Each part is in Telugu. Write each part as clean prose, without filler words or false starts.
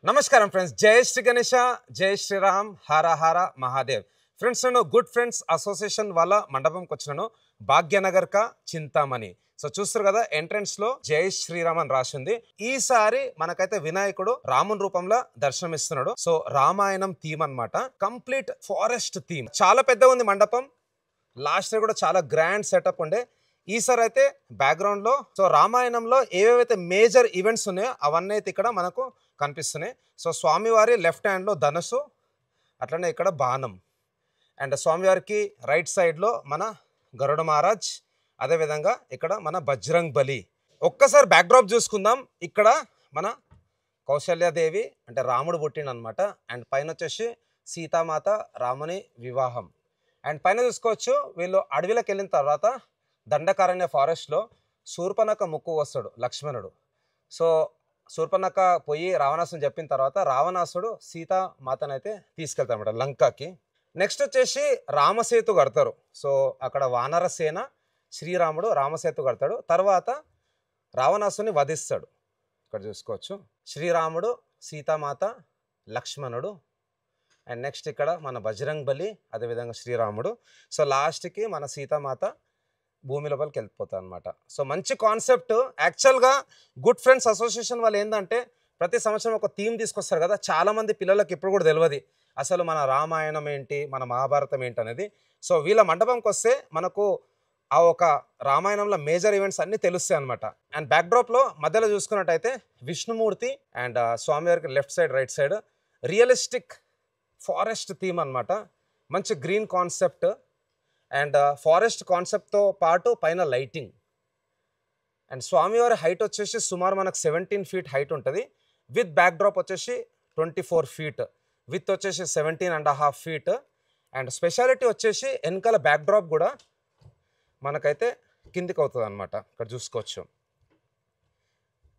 నమస్కారం ఫ్రెండ్స్, జై శ్రీ గణేష, జై శ్రీరామ్, హర హర మహాదేవ్. ఫ్రెండ్స్, నేను గుడ్ ఫ్రెండ్స్ అసోసియేషన్ వాళ్ళ మండపంకి వచ్చినాను. భాగ్యనగర్ కా చింతామణి. సో చూస్తారు కదా, ఎంట్రన్స్ లో జై శ్రీరామ్ అని రాసింది. ఈసారి మనకైతే వినాయకుడు రాముని రూపంలో దర్శనమిస్తున్నాడు. సో రామాయణం థీమ్ అన్నమాట, కంప్లీట్ ఫారెస్ట్ థీమ్. చాలా పెద్దగా ఉంది మండపం. లాస్ట్ ఇయర్ కూడా చాలా గ్రాండ్ సెటప్ ఉండే. ఈసారి అయితే బ్యాక్గ్రౌండ్ లో సో రామాయణంలో ఏవేవైతే మేజర్ ఈవెంట్స్ ఉన్నాయో అవన్నీ అయితే ఇక్కడ మనకు కనిపిస్తున్నాయి. సో స్వామివారి లెఫ్ట్ హ్యాండ్లో ధనుసు, అట్లనే ఇక్కడ బాణం, అండ్ స్వామివారికి రైట్ సైడ్లో మన గరుడ మహారాజ్, అదేవిధంగా ఇక్కడ మన బజరంగ్ బలి. ఒక్కసారి బ్యాక్డ్రాప్ చూసుకుందాం. ఇక్కడ మన కౌశల్యాదేవి అంటే రాముడు పుట్టిండు అనమాట. అండ్ పైన వచ్చేసి సీతామాత రాముని వివాహం. అండ్ పైన చూసుకోవచ్చు, వీళ్ళు అడవిలోకి వెళ్ళిన తర్వాత దండకారణ్య ఫారెస్ట్లో శూర్పణఖ ముక్కు వస్తాడు లక్ష్మణుడు. సో శూర్పణఖ పోయి రావణాసుని చెప్పిన తర్వాత రావణాసుడు సీతామాతనైతే తీసుకెళ్తాడనమాట లంకకి. నెక్స్ట్ వచ్చేసి రామసేతు కడతారు. సో అక్కడ వానరసేన, శ్రీరాముడు రామసేతు కడతాడు. తర్వాత రావణాసుని వధిస్తాడు. ఇక్కడ చూసుకోవచ్చు, శ్రీరాముడు, సీతామాత, లక్ష్మణుడు, అండ్ నెక్స్ట్ ఇక్కడ మన బజరంగ్ బలి, అదేవిధంగా శ్రీరాముడు. సో లాస్ట్కి మన సీతామాత భూమి లోపలికి వెళ్ళిపోతాయి అనమాట. సో మంచి కాన్సెప్ట్. యాక్చువల్గా గుడ్ ఫ్రెండ్స్ అసోసియేషన్ వాళ్ళు ఏంటంటే ప్రతి సంవత్సరం ఒక థీమ్ తీసుకొస్తారు కదా. చాలామంది పిల్లలకు ఇప్పుడు కూడా తెలియదు అసలు మన రామాయణం ఏంటి, మన మహాభారతం ఏంటి అనేది. సో వీళ్ళ మండపంకి వస్తే మనకు ఆ ఒక రామాయణంలో మేజర్ ఈవెంట్స్ అన్నీ తెలుస్తాయి అనమాట. అండ్ బ్యాక్డ్రాప్లో మధ్యలో చూసుకున్నట్టయితే విష్ణుమూర్తి అండ్ స్వామివారికి left side right side realistic forest theme అనమాట. మంచి గ్రీన్ కాన్సెప్ట్ అండ్ ఫారెస్ట్ కాన్సెప్ట్తో పాటు పైన లైటింగ్. అండ్ స్వామివారి హైట్ వచ్చేసి సుమారు మనకు 17 feet హైట్ ఉంటుంది. విత్ బ్యాక్డ్రాప్ వచ్చేసి 24 feet, విత్ వచ్చేసి 17.5 feet. అండ్ స్పెషాలిటీ వచ్చేసి వెనకాల బ్యాక్డ్రాప్ కూడా మనకైతే కిందికి అవుతుంది అనమాట. ఇక్కడ చూసుకోవచ్చు.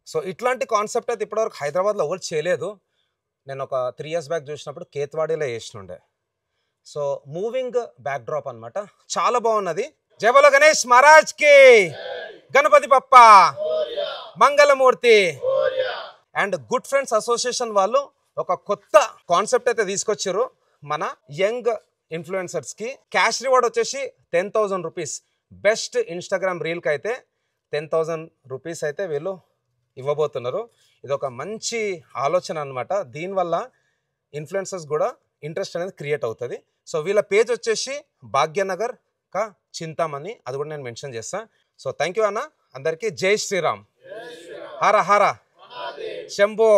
సో ఇట్లాంటి కాన్సెప్ట్ అయితే ఇప్పటివరకు హైదరాబాద్లో ఎవరు చేయలేదు. నేను ఒక 3 years బ్యాక్ చూసినప్పుడు కేత్వాడీలో చేసినుండే. సో మూవింగ్ బ్యాక్డ్రాప్ అనమాట, చాలా బాగున్నది. జై బోలో గణేష్ మహారాజ్ కి, Ganapati Bappa, Mangalmurti. And good friends association వాళ్ళు ఒక కొత్త కాన్సెప్ట్ అయితే తీసుకొచ్చారు. మన యంగ్ ఇన్ఫ్లుయెన్సర్స్కి క్యాష్ రివార్డ్ వచ్చేసి 10,000 rupees. బెస్ట్ ఇన్స్టాగ్రామ్ రీల్కి అయితే 10,000 rupees అయితే వీళ్ళు ఇవ్వబోతున్నారు. ఇది ఒక మంచి ఆలోచన అనమాట. దీనివల్ల ఇన్ఫ్లుయెన్సర్స్ కూడా ఇంట్రెస్ట్ అనేది క్రియేట్ అవుతుంది. సో వీళ్ళ పేజ్ వచ్చేసి భాగ్యనగర్ కా చింతామణి, అది కూడా నేను మెన్షన్ చేస్తాను. సో థ్యాంక్ యూ అన్న అందరికీ. జై శ్రీరామ్, హర హర శంభో